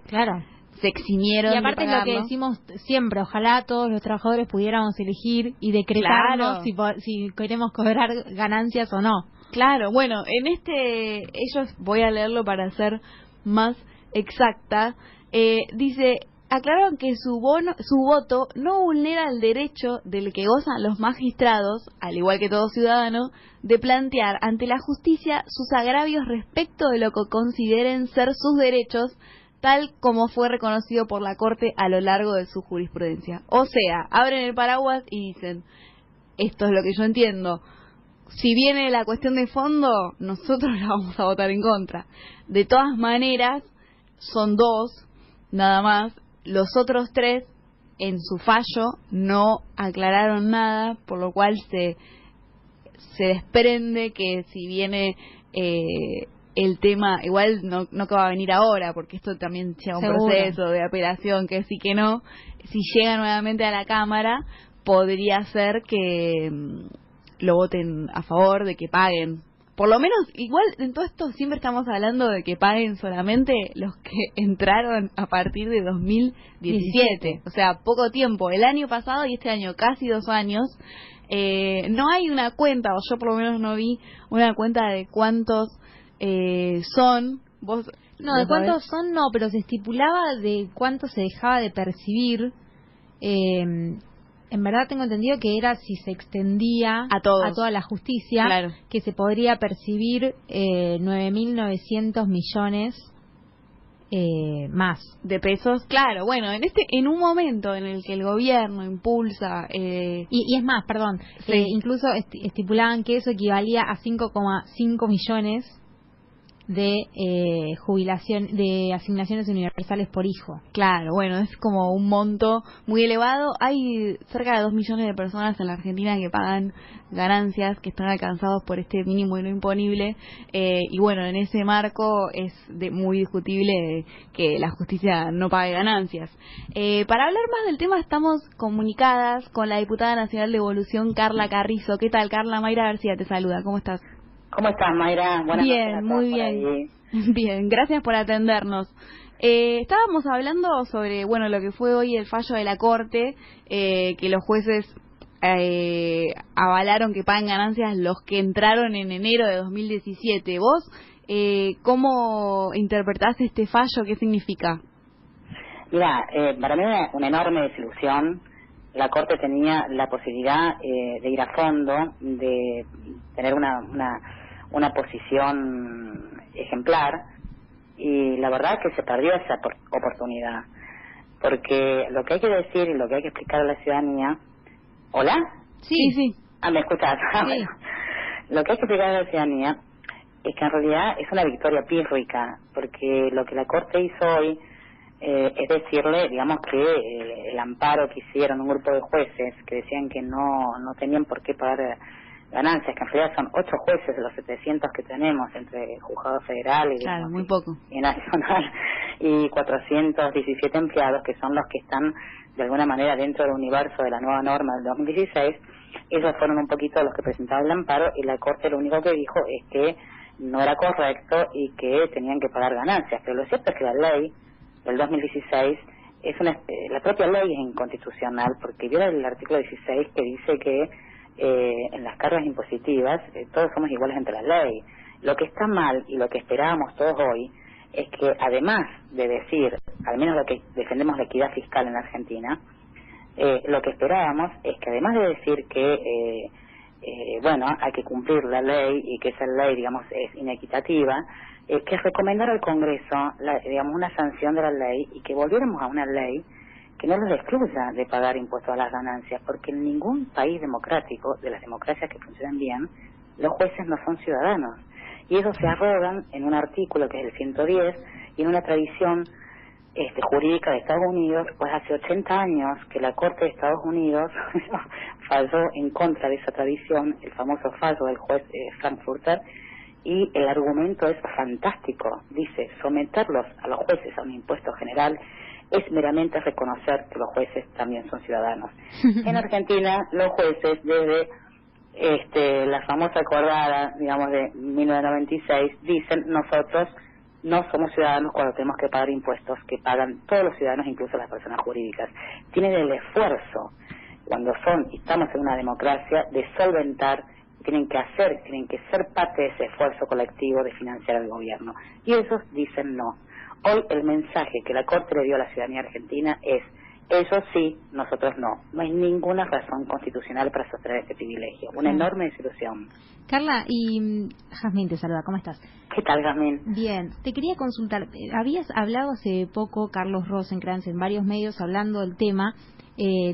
Claro. Se eximieron. Y aparte de es lo que decimos siempre, ojalá todos los trabajadores pudiéramos elegir y decretarnos si queremos cobrar ganancias o no. Claro, bueno, ellos voy a leerlo para ser más exacta. Dice, aclararon que su voto no vulnera el derecho del que gozan los magistrados, al igual que todo ciudadano, de plantear ante la justicia sus agravios respecto de lo que consideren ser sus derechos, tal como fue reconocido por la Corte a lo largo de su jurisprudencia. O sea, abren el paraguas y dicen, esto es lo que yo entiendo. Si viene la cuestión de fondo, nosotros la vamos a votar en contra. De todas maneras, son 2, nada más. Los otros 3, en su fallo, no aclararon nada, por lo cual se desprende que si viene el tema, igual no que va a venir ahora, porque esto también lleva un proceso de apelación, que sí que no, si llega nuevamente a la Cámara, podría ser que lo voten a favor, de que paguen. Por lo menos, igual en todo esto siempre estamos hablando de que paguen solamente los que entraron a partir de 2017. O sea, poco tiempo. El año pasado y este año, casi 2 años. No hay una cuenta, o yo por lo menos no vi una cuenta de cuántos son. ¿Vos no, de cuántos son no, pero se estipulaba de cuánto se dejaba de percibir. En verdad tengo entendido que era si se extendía a toda la justicia, claro, que se podría percibir 9.900 millones más de pesos. Claro, bueno, en un momento en el que el gobierno impulsa y es más, perdón, incluso estipulaban que eso equivalía a 5,5 millones de jubilación, de asignaciones universales por hijo. Claro, bueno, es como un monto muy elevado. Hay cerca de 2 millones de personas en la Argentina que pagan ganancias, que están alcanzados por este mínimo y no imponible, y bueno, en ese marco es muy discutible que la justicia no pague ganancias. Para hablar más del tema estamos comunicadas con la diputada nacional de Evolución, Carla Carrizo. ¿Qué tal, Carla? Mayra García te saluda, ¿cómo estás? ¿Cómo estás, Mayra? Buenas noches. Bien, muy bien. Bien, gracias por atendernos. Estábamos hablando sobre, bueno, lo que fue hoy el fallo de la Corte, que los jueces avalaron que paguen ganancias los que entraron en enero de 2017. ¿Vos cómo interpretás este fallo? ¿Qué significa? Mira, para mí una enorme desilusión. La Corte tenía la posibilidad de ir a fondo, de tener una posición ejemplar, y la verdad que se perdió esa oportunidad, porque lo que hay que decir y lo que hay que explicar a la ciudadanía... ¿Hola? Sí. ¿Me escuchás? Sí. Bueno. Lo que hay que explicar a la ciudadanía es que en realidad es una victoria pírrica, porque lo que la Corte hizo hoy es decirle, digamos, que el amparo que hicieron un grupo de jueces que decían que no tenían por qué pagar ganancias, que en realidad son 8 jueces de los 700 que tenemos entre juzgado federal y, claro, muy poco, y nacional, y 417 empleados que son los que están de alguna manera dentro del universo de la nueva norma del 2016. Ellos fueron un poquito los que presentaron el amparo, y la Corte lo único que dijo es que no era correcto y que tenían que pagar ganancias. Pero lo cierto es que la ley del 2016 la propia ley es inconstitucional, porque viola el artículo 16 que dice que en las cargas impositivas todos somos iguales ante la ley. Lo que está mal y lo que esperábamos todos hoy es que, además de decir, al menos lo que defendemos la equidad fiscal en la Argentina, lo que esperábamos es que, además de decir que bueno, hay que cumplir la ley y que esa ley, digamos, es inequitativa, que recomendara al Congreso digamos, una sanción de la ley, y que volviéramos a una ley que no los excluya de pagar impuestos a las ganancias, porque en ningún país democrático, de las democracias que funcionan bien, los jueces no son ciudadanos. Y eso se arrogan en un artículo que es el 110, y en una tradición jurídica de Estados Unidos, pues hace 80 años que la Corte de Estados Unidos falló en contra de esa tradición, el famoso fallo del juez Frankfurter, y el argumento es fantástico. Dice, someterlos a los jueces a un impuesto general es meramente reconocer que los jueces también son ciudadanos. En Argentina, los jueces, desde la famosa acordada, digamos, de 1996, dicen, nosotros no somos ciudadanos cuando tenemos que pagar impuestos que pagan todos los ciudadanos, incluso las personas jurídicas. Tienen el esfuerzo, cuando y estamos en una democracia, de solventar, tienen que ser parte de ese esfuerzo colectivo de financiar al gobierno. Y ellos dicen no. Hoy el mensaje que la Corte le dio a la ciudadanía argentina es: ellos sí, nosotros no. No hay ninguna razón constitucional para sostener este privilegio. Una enorme desilusión. Carla, y Jazmín te saluda, ¿cómo estás? ¿Qué tal, Jazmín? Bien, te quería consultar. Habías hablado hace poco, Carlos Rosenkrantz, en varios medios hablando del tema.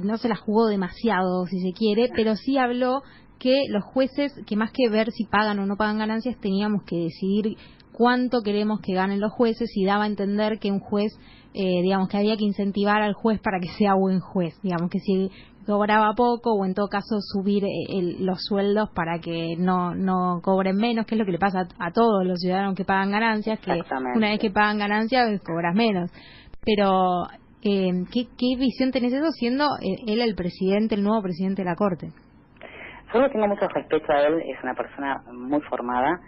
No se la jugó demasiado, si se quiere, pero sí habló que los jueces, que más que ver si pagan o no pagan ganancias, teníamos que decidir cuánto queremos que ganen los jueces, y daba a entender que un juez, digamos, que había que incentivar al juez para que sea buen juez, digamos, que si cobraba poco, o en todo caso subir los sueldos para que no cobren menos, que es lo que le pasa a todos los ciudadanos que pagan ganancias, que una vez que pagan ganancias cobras menos. Pero ¿qué visión tenés de eso, siendo él el presidente, el nuevo presidente de la Corte? Yo le tengo mucho respeto a él, es una persona muy formada,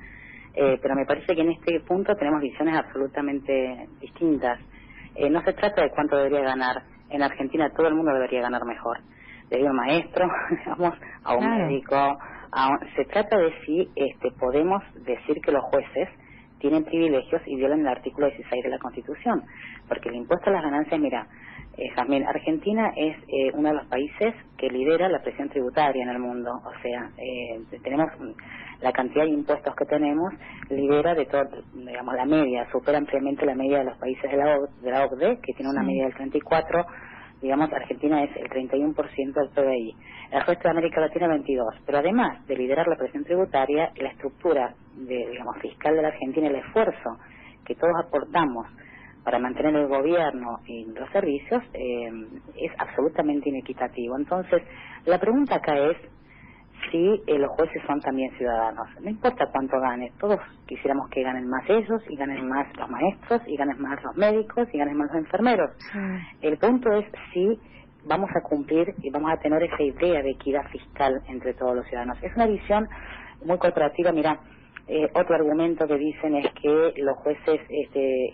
pero me parece que en este punto tenemos visiones absolutamente distintas. No se trata de cuánto debería ganar. En Argentina todo el mundo debería ganar mejor. Desde un maestro, digamos, a un médico. Se trata de si podemos decir que los jueces tienen privilegios y violan el artículo 16 de la Constitución. Porque el impuesto a las ganancias, mira, Jazmín, Argentina es uno de los países que lidera la presión tributaria en el mundo. O sea, tenemos la cantidad de impuestos que tenemos, lidera de todo, digamos, la media, supera ampliamente la media de los países de la OCDE, que tiene una media del 34%, digamos, Argentina es el 31% del PBI. El resto de América Latina 22%. Pero además de liderar la presión tributaria, la estructura fiscal de la Argentina, el esfuerzo que todos aportamos para mantener el gobierno y los servicios, es absolutamente inequitativo. Entonces, la pregunta acá es si los jueces son también ciudadanos. No importa cuánto ganen, todos quisiéramos que ganen más ellos, y ganen más los maestros, y ganen más los médicos, y ganen más los enfermeros. El punto es si vamos a cumplir y vamos a tener esa idea de equidad fiscal entre todos los ciudadanos. Es una visión muy corporativa. Mira, otro argumento que dicen es que los jueces,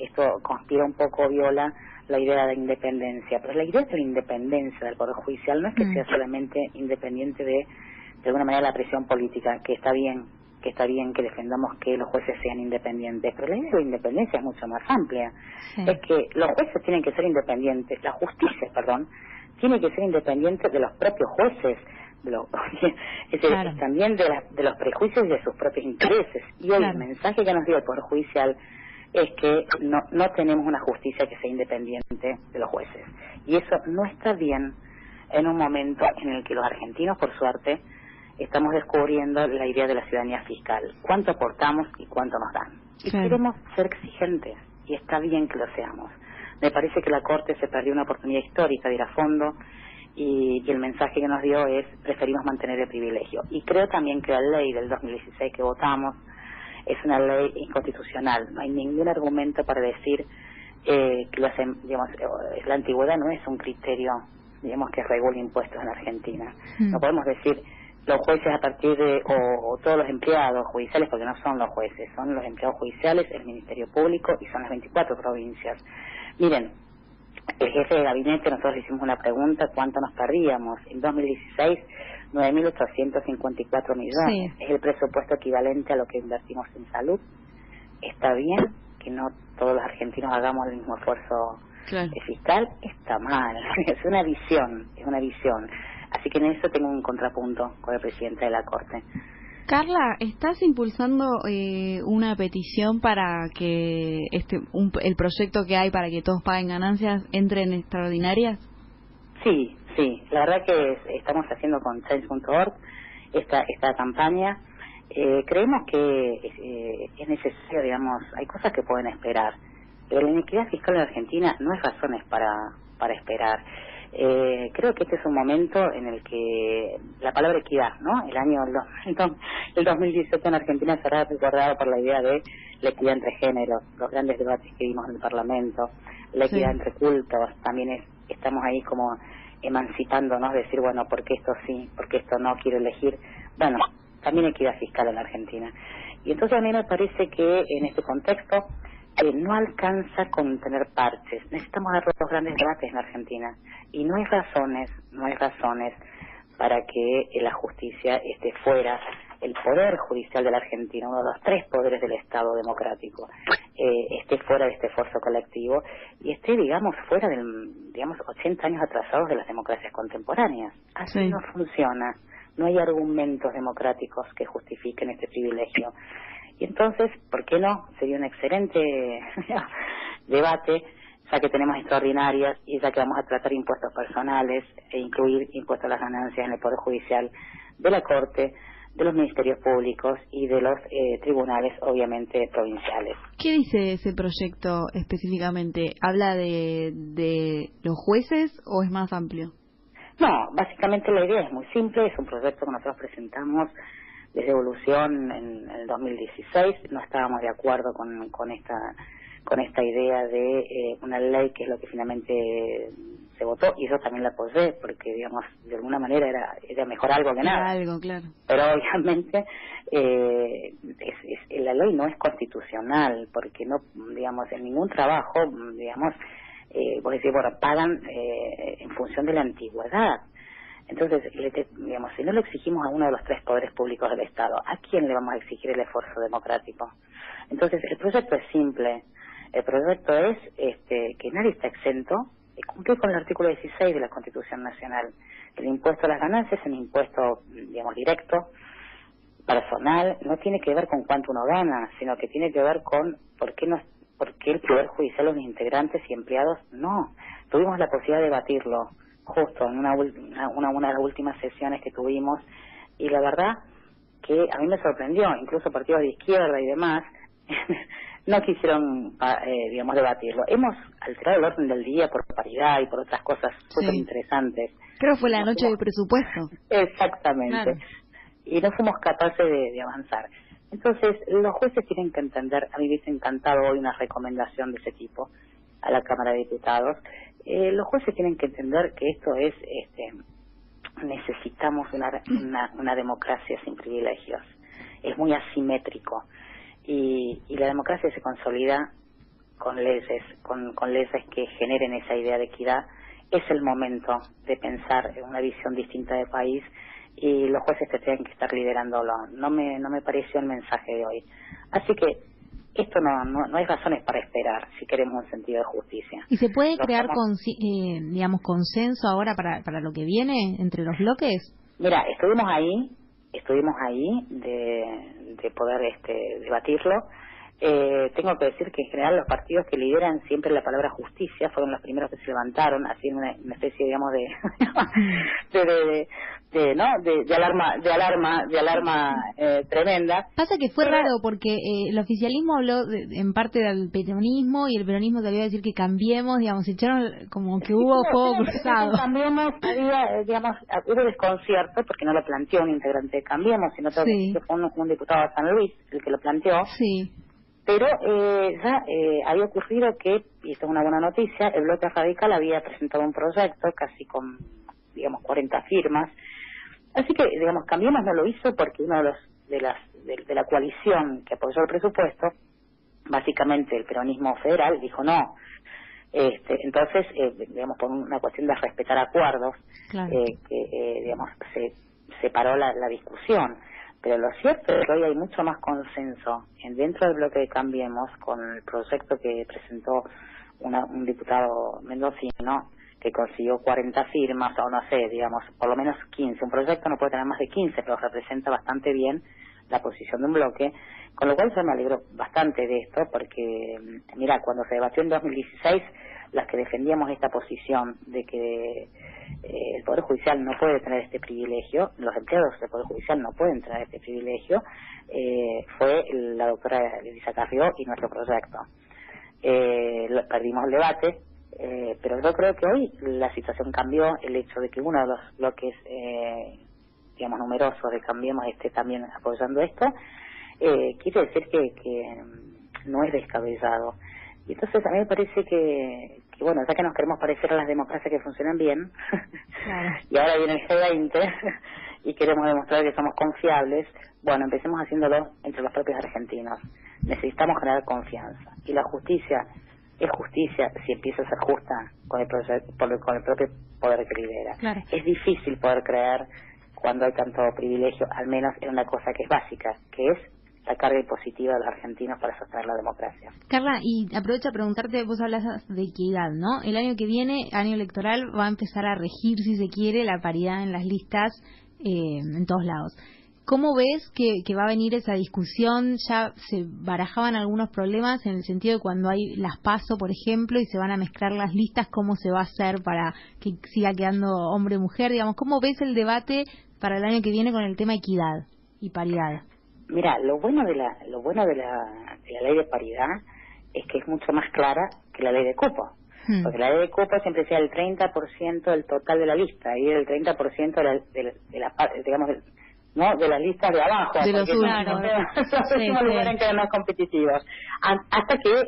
esto conspira un poco, viola la idea de independencia. Pero la idea de la independencia del Poder Judicial no es que sea solamente independiente de alguna manera la presión política, que está bien que defendamos que los jueces sean independientes, pero la idea de la independencia es mucho más amplia. Es que los jueces tienen que ser independientes, la justicia, tiene que ser independiente de los propios jueces, también de los prejuicios y de sus propios intereses. Y hoy el mensaje que nos dio el Poder Judicial es que no tenemos una justicia que sea independiente de los jueces. Y eso no está bien en un momento en el que los argentinos, por suerte, estamos descubriendo la idea de la ciudadanía fiscal. ¿Cuánto aportamos y cuánto nos dan? Y queremos ser exigentes, y está bien que lo seamos. Me parece que la Corte se perdió una oportunidad histórica de ir a fondo, y el mensaje que nos dio es: preferimos mantener el privilegio. Y creo también que la ley del 2016 que votamos es una ley inconstitucional. No hay ningún argumento para decir que la antigüedad no es un criterio, digamos, que regula impuestos en Argentina. No podemos decir los jueces a partir de, o todos los empleados judiciales, porque no son los jueces, son los empleados judiciales, el Ministerio Público, y son las 24 provincias. Miren, el jefe de gabinete, nosotros le hicimos una pregunta: ¿cuánto nos perdíamos? En 2016, 9.854 millones. Es el presupuesto equivalente a lo que invertimos en salud. Está bien que no todos los argentinos hagamos el mismo esfuerzo fiscal. Está mal. Es una visión. Así que en eso tengo un contrapunto con el presidente de la Corte. Carla, ¿estás impulsando una petición para que el proyecto que hay para que todos paguen ganancias entre en extraordinarias? Sí. La verdad que estamos haciendo con Change.org esta campaña. Creemos que es necesario, digamos, hay cosas que pueden esperar, pero la inequidad fiscal en Argentina no es razones para esperar. Creo que este es un momento en el que la palabra equidad, ¿no? El 2018 en Argentina será recordado por la idea de la equidad entre géneros, los grandes debates que vimos en el Parlamento, la equidad entre cultos. También estamos ahí como emancipándonos, decir, bueno, ¿por qué esto sí? ¿Por qué esto no? Quiero elegir. Bueno, también equidad fiscal en la Argentina. Y entonces a mí me parece que en este contexto no alcanza con tener parches. Necesitamos dar los grandes debates en Argentina. Y no hay razones para que la justicia esté fuera, el poder judicial de la Argentina, uno de los 3 poderes del Estado democrático, esté fuera de este esfuerzo colectivo y esté, digamos, fuera del, 80 años atrasados de las democracias contemporáneas. Así no funciona. No hay argumentos democráticos que justifiquen este privilegio. Y entonces, ¿por qué no? Sería un excelente debate, ya que tenemos extraordinarias y ya que vamos a tratar impuestos personales e incluir impuestos a las ganancias en el Poder Judicial de la Corte, de los ministerios públicos y de los tribunales, obviamente, provinciales. ¿Qué dice ese proyecto específicamente? ¿Habla de los jueces o es más amplio? No, básicamente la idea es muy simple, es un proyecto que nosotros presentamos desde Evolución en el 2016, no estábamos de acuerdo con esta idea de una ley que es lo que finalmente se votó y yo también la apoyé porque, digamos, de alguna manera era mejor algo que nada. Algo, claro. Pero obviamente la ley no es constitucional porque no, digamos, en ningún trabajo, digamos, vos decís, bueno, pagan en función de la antigüedad. Entonces, digamos, si no lo exigimos a uno de los 3 poderes públicos del Estado, ¿a quién le vamos a exigir el esfuerzo democrático? Entonces, el proyecto es simple. El proyecto es que nadie está exento de cumplir con el artículo 16 de la Constitución Nacional. El impuesto a las ganancias es un impuesto, digamos, directo, personal, no tiene que ver con cuánto uno gana, sino que tiene que ver con por qué el Poder Judicial, los integrantes y empleados, no. Tuvimos la posibilidad de debatirlo justo en una de las últimas sesiones que tuvimos y la verdad que a mí me sorprendió, incluso partidos de izquierda y demás no quisieron, digamos, debatirlo. Hemos alterado el orden del día por paridad y por otras cosas súper interesantes. Creo que fue la noche de presupuesto. Exactamente. Claro. Y no fuimos capaces de avanzar. Entonces, los jueces tienen que entender, a mí me hubiese encantado hoy una recomendación de ese tipo a la Cámara de Diputados. Los jueces tienen que entender que esto es, necesitamos una democracia sin privilegios. Es muy asimétrico. Y la democracia se consolida con leyes, con leyes que generen esa idea de equidad. Es el momento de pensar en una visión distinta de país y los jueces que tienen que estar liderándolo. No me pareció el mensaje de hoy. Así que esto no hay razones para esperar si queremos un sentido de justicia. ¿Y se puede crear digamos, consenso ahora para lo que viene entre los bloques? Mira, estuvimos ahí de poder debatirlo. Tengo que decir que en general los partidos que lideran siempre la palabra justicia fueron los primeros que se levantaron, así en una especie, digamos, de alarma tremenda. Pasa que fue raro porque el oficialismo habló en parte del peronismo y el peronismo debió decir que cambiemos, digamos, echaron como que hubo fuego cruzado. Cambiemos, hubo desconcierto porque no lo planteó un integrante de Cambiemos, sino que fue un diputado de San Luis el que lo planteó. Sí. Pero ya había ocurrido que, y esto es una buena noticia, el Bloque Radical había presentado un proyecto casi con, digamos, 40 firmas. Así que, digamos, Cambiemos no lo hizo porque uno de la coalición que apoyó el presupuesto, básicamente el peronismo federal, dijo no. Entonces, digamos, por una cuestión de respetar acuerdos, claro, digamos, se separó la discusión. Pero lo cierto es que hoy hay mucho más consenso dentro del bloque de Cambiemos con el proyecto que presentó un diputado mendocino que consiguió 40 firmas, o no sé, digamos, por lo menos 15. Un proyecto no puede tener más de 15, pero representa bastante bien la posición de un bloque, con lo cual yo me alegro bastante de esto, porque, mira, cuando se debatió en 2016, las que defendíamos esta posición de que el Poder Judicial no puede tener este privilegio, los empleados del Poder Judicial no pueden tener este privilegio, fue la doctora Elisa Carrió y nuestro proyecto. Perdimos el debate, pero yo creo que hoy la situación cambió. El hecho de que uno de los bloques, digamos, numerosos de Cambiemos esté también apoyando esto, quiere decir que no es descabellado. Y entonces a mí me parece que bueno, ya que nos queremos parecer a las democracias que funcionan bien, claro, y ahora viene el G20 y queremos demostrar que somos confiables, bueno, empecemos haciéndolo entre los propios argentinos. necesitamos generar confianza. Y la justicia es justicia si empieza a ser justa con el propio poder que lidera. Claro. Es difícil poder creer cuando hay tanto privilegio, al menos en una cosa que es básica, que es la carga impositiva de los argentinos para sostener la democracia. Carla, y aprovecho a preguntarte, vos hablas de equidad, ¿no? El año que viene, año electoral, va a empezar a regir, si se quiere, la paridad en las listas en todos lados. ¿Cómo ves que va a venir esa discusión? Ya se barajaban algunos problemas en el sentido de cuando hay las PASO, por ejemplo, y se van a mezclar las listas, ¿cómo se va a hacer para que siga quedando hombre-mujer? Digamos, ¿cómo ves el debate para el año que viene con el tema equidad y paridad? Mira, lo bueno de la ley de paridad es que es mucho más clara que la ley de cupo. Porque la ley de cupo siempre decía el 30% del total de la lista y el 30% de la digamos, ¿no? De las listas de abajo. De los últimos lugares que eran más competitivos. Hasta que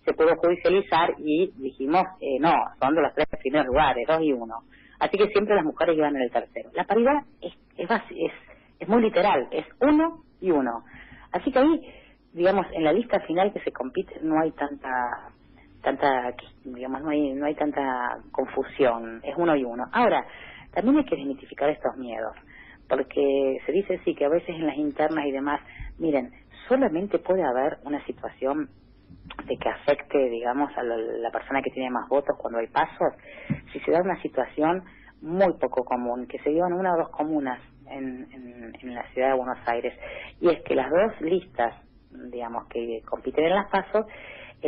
se pudo judicializar y dijimos, no, son de los 3 primeros lugares, 2 y 1. Así que siempre las mujeres iban en el tercero. La paridad es muy literal, es 1 y 1. Así que ahí, digamos, en la lista final que se compite no hay tanta digamos, no hay tanta confusión, es 1 y 1. Ahora, también hay que desmitificar estos miedos, porque se dice sí que a veces en las internas y demás, miren, solamente puede haber una situación de que afecte, digamos, a la persona que tiene más votos cuando hay pasos, si se da una situación muy poco común, que se dio en una o dos comunas en la ciudad de Buenos Aires, y es que las dos listas, digamos, que compiten en las pasos,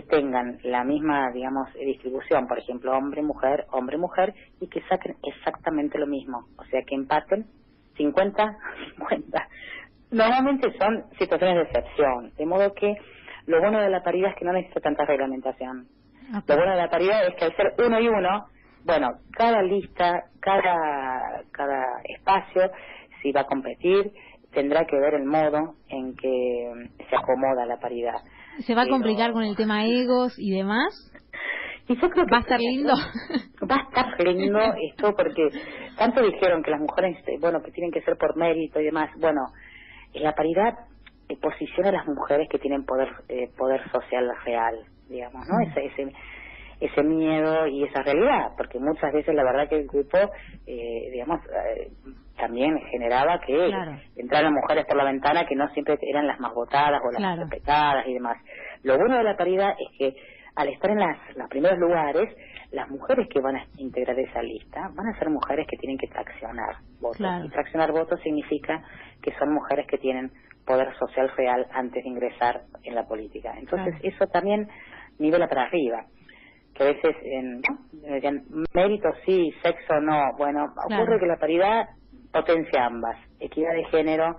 tengan la misma, digamos, distribución, por ejemplo, hombre-mujer, y que saquen exactamente lo mismo, o sea, que empaten 50-50. Normalmente son situaciones de excepción, de modo que lo bueno de la paridad es que no necesita tanta reglamentación. Okay. Lo bueno de la paridad es que al ser 1 y 1, bueno, cada lista, cada espacio, si va a competir, tendrá que ver el modo en que se acomoda la paridad. ¿Se va a complicar con el tema egos y demás? Y yo creo que ¿Va a estar lindo? Va a estar lindo esto porque tanto dijeron que las mujeres, bueno, que tienen que ser por mérito y demás. Bueno, la paridad posiciona a las mujeres que tienen poder social real, digamos, ¿no? Ese miedo y esa realidad, porque muchas veces la verdad que el grupo, digamos, también generaba que entraran mujeres por la ventana que no siempre eran las más votadas o las más respetadas y demás. Lo bueno de la paridad es que al estar en los primeros lugares, las mujeres que van a integrar esa lista van a ser mujeres que tienen que traccionar votos. Y traccionar votos significa que son mujeres que tienen poder social real antes de ingresar en la política. Entonces eso también nivela para arriba. Que a veces en mérito sí, sexo no. Bueno, ocurre que la paridad potencia ambas, equidad de género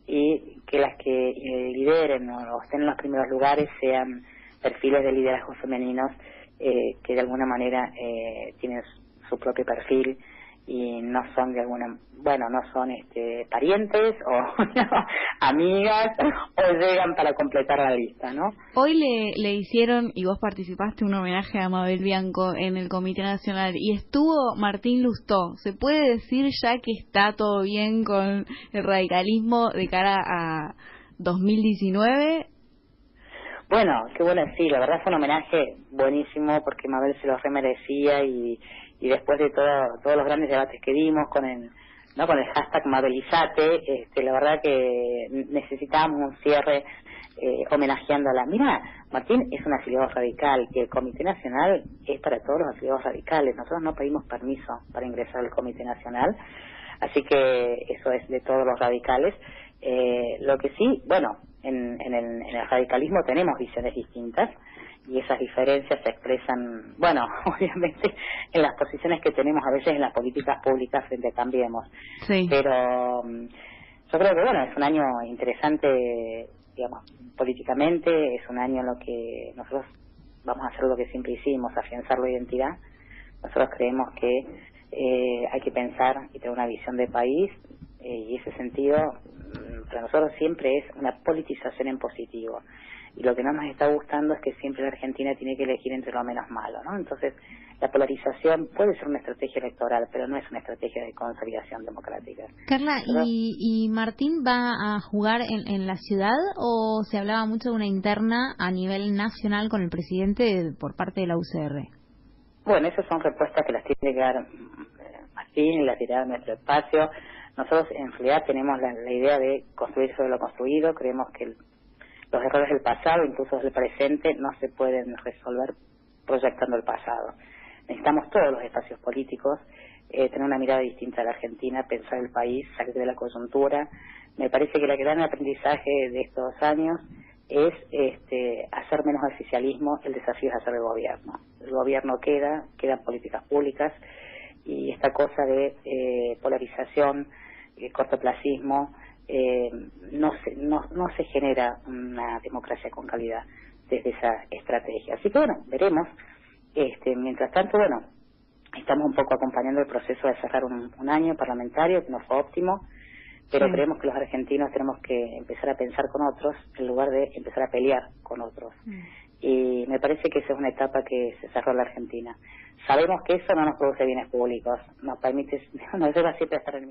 y que las que lideren o estén en los primeros lugares sean perfiles de liderazgo femeninos que de alguna manera tienen su propio perfil y no son de alguna, bueno, no son parientes o amigas o llegan para completar la lista, ¿no? Hoy le hicieron, y vos participaste, un homenaje a Mabel Bianco en el Comité Nacional y estuvo Martín Lustó. ¿Se puede decir ya que está todo bien con el radicalismo de cara a 2019? Bueno, qué bueno, sí, la verdad fue un homenaje buenísimo porque Mabel se lo remerecía y después de todos los grandes debates que dimos con el hashtag Mabelizate, la verdad que necesitábamos un cierre homenajeándola. Mira, Martín es un afiliado radical y el Comité Nacional es para todos los afiliados radicales. Nosotros no pedimos permiso para ingresar al Comité Nacional, así que eso es de todos los radicales. Lo que sí, bueno, en el radicalismo tenemos visiones distintas y esas diferencias se expresan, bueno, obviamente en las posiciones que tenemos a veces en las políticas públicas frente a Cambiemos. Sí. Pero yo creo que, bueno, es un año interesante, digamos, políticamente, es un año en lo que nosotros vamos a hacer lo que siempre hicimos, afianzar la identidad. Nosotros creemos que hay que pensar y tener una visión de país y ese sentido para nosotros siempre es una politización en positivo. y lo que no nos está gustando es que siempre la Argentina tiene que elegir entre lo menos malo, ¿no? Entonces, la polarización puede ser una estrategia electoral, pero no es una estrategia de consolidación democrática. Carla, ¿y Martín va a jugar en la ciudad o se hablaba mucho de una interna a nivel nacional con el presidente por parte de la UCR? Bueno, esas son respuestas que las tiene que dar Martín y las dirá en nuestro espacio. Nosotros en realidad tenemos la idea de construir sobre lo construido. Creemos que los errores del pasado, incluso del presente, no se pueden resolver proyectando el pasado. Necesitamos todos los espacios políticos tener una mirada distinta a la Argentina, pensar el país, salir de la coyuntura. Me parece que el gran aprendizaje de estos años es hacer menos oficialismo. El desafío es hacer el gobierno. El gobierno quedan políticas públicas, y esta cosa de polarización, cortoplacismo, no se genera una democracia con calidad desde esa estrategia. Así que bueno, veremos. Mientras tanto, bueno, estamos un poco acompañando el proceso de cerrar un año parlamentario que no fue óptimo, pero creemos que los argentinos tenemos que empezar a pensar con otros en lugar de empezar a pelear con otros. Y me parece que esa es una etapa que se cerró en la Argentina. Sabemos que eso no nos produce bienes públicos, nos permite, nos lleva siempre a estar en el